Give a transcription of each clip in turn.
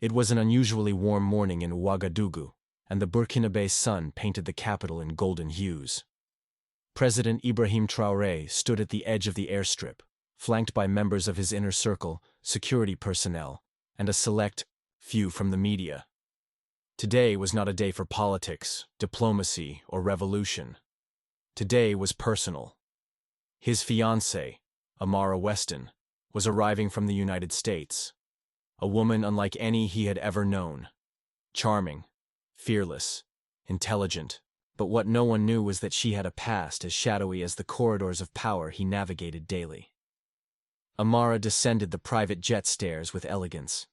It was an unusually warm morning in Ouagadougou, and the Burkinabe sun painted the capital in golden hues. President Ibrahim Traoré stood at the edge of the airstrip, flanked by members of his inner circle, security personnel, and a select few from the media. Today was not a day for politics, diplomacy, or revolution. Today was personal. His fiancée, Amara Weston, was arriving from the United States, a woman unlike any he had ever known. Charming, fearless, intelligent, but what no one knew was that she had a past as shadowy as the corridors of power he navigated daily. Amara descended the private jet stairs with elegance.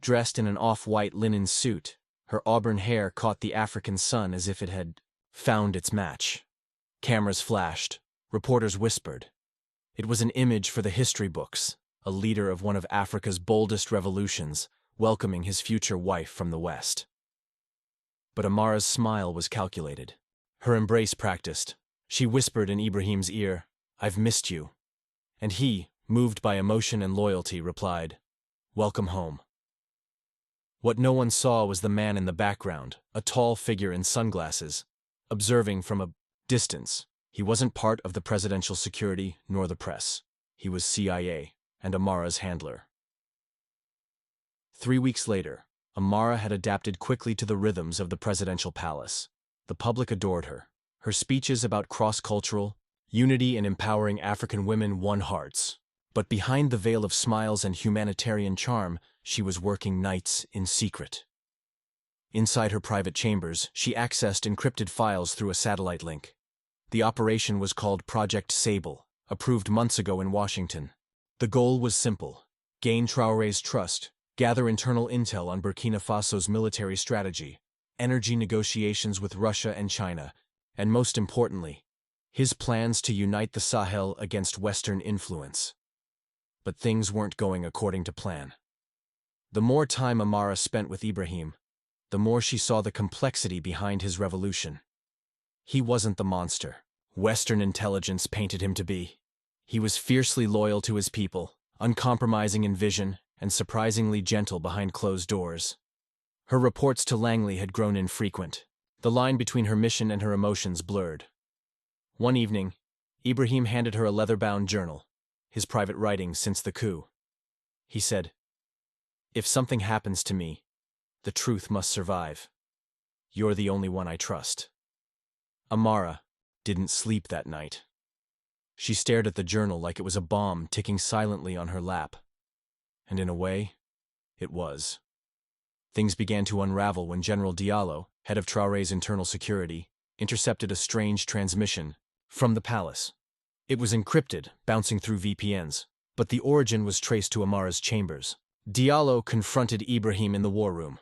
Dressed in an off-white linen suit, her auburn hair caught the African sun as if it had found its match. Cameras flashed, reporters whispered. It was an image for the history books, a leader of one of Africa's boldest revolutions, welcoming his future wife from the West. But Amara's smile was calculated, her embrace practiced. She whispered in Ibrahim's ear, "I've missed you." And he, moved by emotion and loyalty, replied, "Welcome home." What no one saw was the man in the background, a tall figure in sunglasses, observing from a distance. He wasn't part of the presidential security nor the press. He was CIA and Amara's handler. 3 weeks later, Amara had adapted quickly to the rhythms of the presidential palace. The public adored her. Her speeches about cross-cultural unity and empowering African women won hearts. But behind the veil of smiles and humanitarian charm, she was working nights in secret. Inside her private chambers, she accessed encrypted files through a satellite link. The operation was called Project Sable, approved months ago in Washington. The goal was simple: gain Traoré's trust, gather internal intel on Burkina Faso's military strategy, energy negotiations with Russia and China, and most importantly, his plans to unite the Sahel against Western influence. But things weren't going according to plan. The more time Amara spent with Ibrahim, the more she saw the complexity behind his revolution. He wasn't the monster Western intelligence painted him to be. He was fiercely loyal to his people, uncompromising in vision, and surprisingly gentle behind closed doors. Her reports to Langley had grown infrequent. The line between her mission and her emotions blurred. One evening, Ibrahim handed her a leather-bound journal, his private writings since the coup. He said, "If something happens to me, the truth must survive. You're the only one I trust." Amara didn't sleep that night. She stared at the journal like it was a bomb ticking silently on her lap. And in a way, it was. Things began to unravel when General Diallo, head of Traoré's internal security, intercepted a strange transmission from the palace. It was encrypted, bouncing through VPNs, but the origin was traced to Amara's chambers. Diallo confronted Ibrahim in the war room.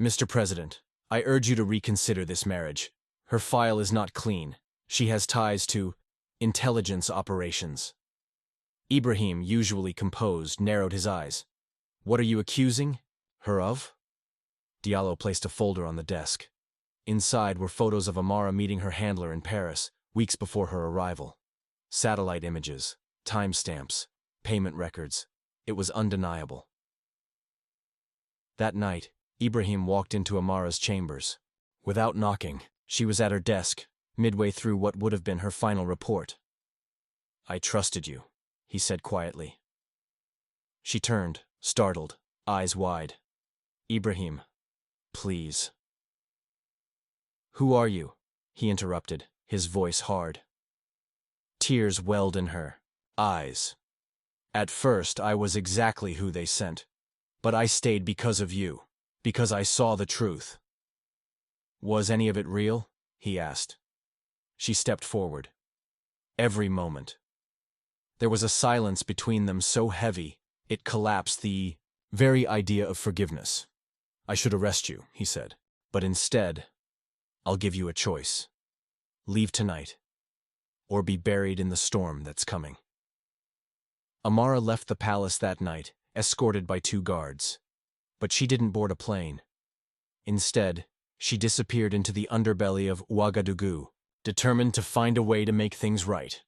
"Mr. President, I urge you to reconsider this marriage. Her file is not clean. She has ties to intelligence operations." Ibrahim, usually composed, narrowed his eyes. "What are you accusing her of?" Diallo placed a folder on the desk. Inside were photos of Amara meeting her handler in Paris, weeks before her arrival. Satellite images, timestamps, payment records. It was undeniable. That night, Ibrahim walked into Amara's chambers. Without knocking, she was at her desk, midway through what would have been her final report. "I trusted you," he said quietly. She turned, startled, eyes wide. "Ibrahim, please." "Who are you?" he interrupted, his voice hard. Tears welled in her eyes. "At first, I was exactly who they sent, but I stayed because of you, because I saw the truth." "Was any of it real?" he asked. She stepped forward. Every moment. There was a silence between them so heavy, it collapsed the very idea of forgiveness. "I should arrest you," he said, "but instead, I'll give you a choice. Leave tonight, or be buried in the storm that's coming." Amara left the palace that night, escorted by 2 guards. But she didn't board a plane. Instead, she disappeared into the underbelly of Ouagadougou, determined to find a way to make things right.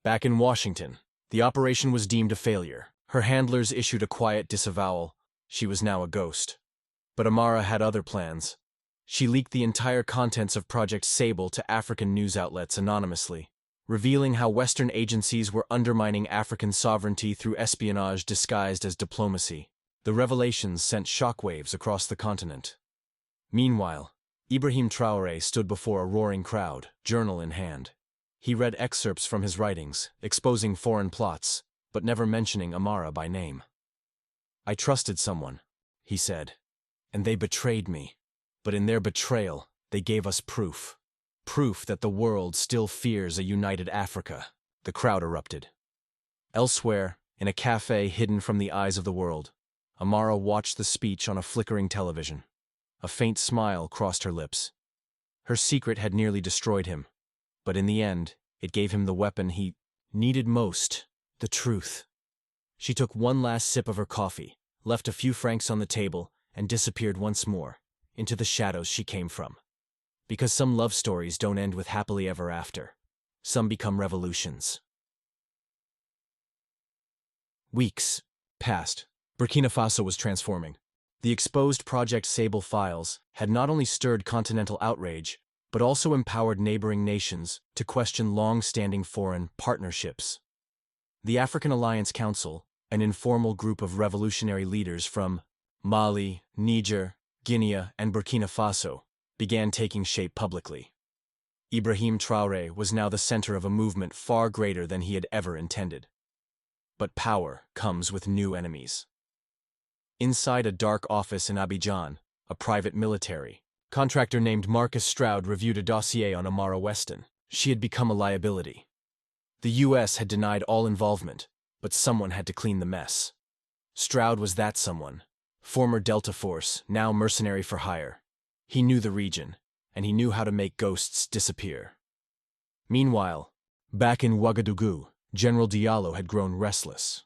Back in Washington, the operation was deemed a failure. Her handlers issued a quiet disavowal, She was now a ghost. But Amara had other plans. She leaked the entire contents of Project Sable to African news outlets anonymously, revealing how Western agencies were undermining African sovereignty through espionage disguised as diplomacy. The revelations sent shockwaves across the continent. Meanwhile, Ibrahim Traoré stood before a roaring crowd, journal in hand. He read excerpts from his writings, exposing foreign plots, but never mentioning Amara by name. "I trusted someone," he said, "and they betrayed me. But in their betrayal, they gave us proof. Proof that the world still fears a united Africa." The crowd erupted. Elsewhere, in a cafe hidden from the eyes of the world, Amara watched the speech on a flickering television. A faint smile crossed her lips. Her secret had nearly destroyed him, but in the end, it gave him the weapon he needed most, the truth. She took one last sip of her coffee, left a few francs on the table, and disappeared once more, into the shadows she came from. Because some love stories don't end with happily ever after. Some become revolutions. Weeks passed. Burkina Faso was transforming. The exposed Project Sable files had not only stirred continental outrage, but also empowered neighboring nations to question long-standing foreign partnerships. The African Alliance Council, an informal group of revolutionary leaders from Mali, Niger, Guinea, and Burkina Faso, began taking shape publicly. Ibrahim Traoré was now the center of a movement far greater than he had ever intended. But power comes with new enemies. Inside a dark office in Abidjan, a private military contractor named Marcus Stroud reviewed a dossier on Amara Weston. She had become a liability. The U.S. had denied all involvement, but someone had to clean the mess. Stroud was that someone. Former Delta Force, now mercenary for hire. He knew the region, and he knew how to make ghosts disappear. Meanwhile, back in Ouagadougou, General Diallo had grown restless.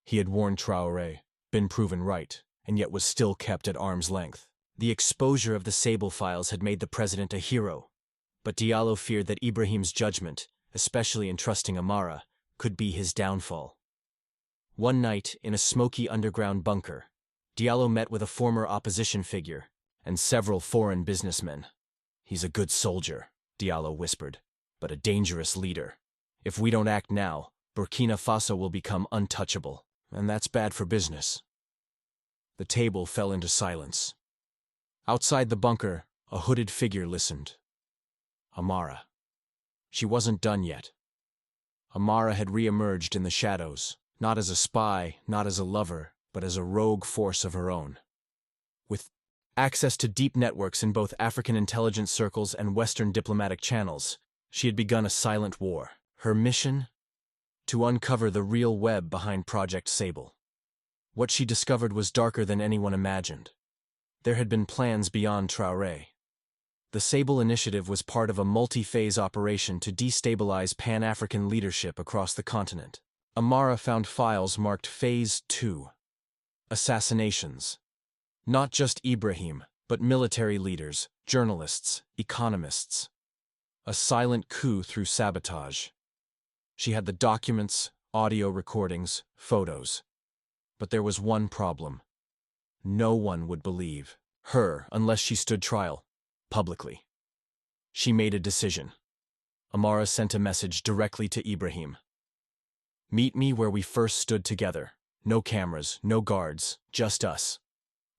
He had warned Traoré, been proven right, and yet was still kept at arm's length. The exposure of the Sable files had made the president a hero, but Diallo feared that Ibrahim's judgment, especially in trusting Amara, could be his downfall. One night, in a smoky underground bunker, Diallo met with a former opposition figure and several foreign businessmen. "He's a good soldier," Diallo whispered, "but a dangerous leader. If we don't act now, Burkina Faso will become untouchable, and that's bad for business." The table fell into silence. Outside the bunker, a hooded figure listened. Amara. She wasn't done yet. Amara had re-emerged in the shadows, not as a spy, not as a lover, but as a rogue force of her own. With access to deep networks in both African intelligence circles and Western diplomatic channels, she had begun a silent war. Her mission? To uncover the real web behind Project Sable. What she discovered was darker than anyone imagined. There had been plans beyond Traoré. The Sable Initiative was part of a multi-phase operation to destabilize Pan-African leadership across the continent. Amara found files marked Phase 2. Assassinations. Not just Ibrahim, but military leaders, journalists, economists. A silent coup through sabotage. She had the documents, audio recordings, photos. But there was one problem. No one would believe her unless she stood trial, publicly. She made a decision. Amara sent a message directly to Ibrahim. "Meet me where we first stood together. No cameras, no guards, just us.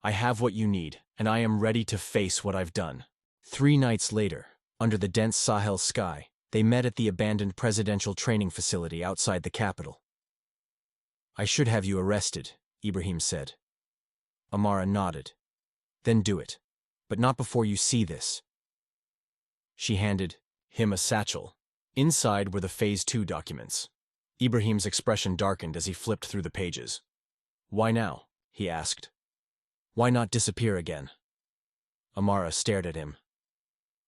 I have what you need, and I am ready to face what I've done." 3 nights later, under the dense Sahel sky, they met at the abandoned presidential training facility outside the capital. "I should have you arrested," Ibrahim said. Amara nodded. "Then do it. But not before you see this." She handed him a satchel. Inside were the Phase 2 documents. Ibrahim's expression darkened as he flipped through the pages. "Why now?" he asked. "Why not disappear again?" Amara stared at him.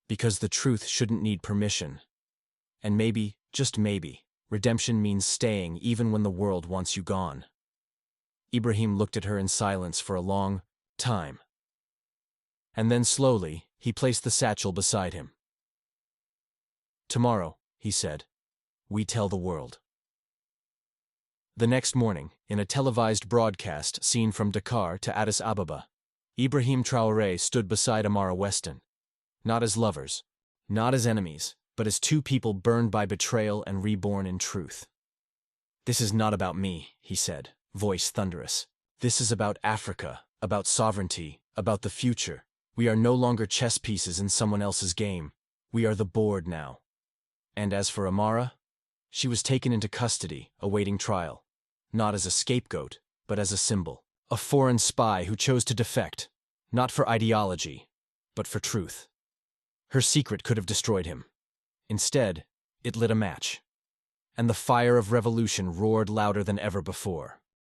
"Because the truth shouldn't need permission. And maybe, just maybe, redemption means staying even when the world wants you gone." Ibrahim looked at her in silence for a long time. And then slowly, he placed the satchel beside him. "Tomorrow," he said, "we tell the world." The next morning, In a televised broadcast seen from Dakar to Addis Ababa, Ibrahim Traoré stood beside Amara Weston. Not as lovers, not as enemies, but as two people burned by betrayal and reborn in truth. "This is not about me," he said, voice thunderous. "This is about Africa, about sovereignty, about the future. We are no longer chess pieces in someone else's game. We are the board now." And as for Amara, she was taken into custody, awaiting trial. Not as a scapegoat, but as a symbol. A foreign spy who chose to defect, not for ideology, but for truth. Her secret could have destroyed him. Instead, it lit a match. And the fire of revolution roared louder than ever before.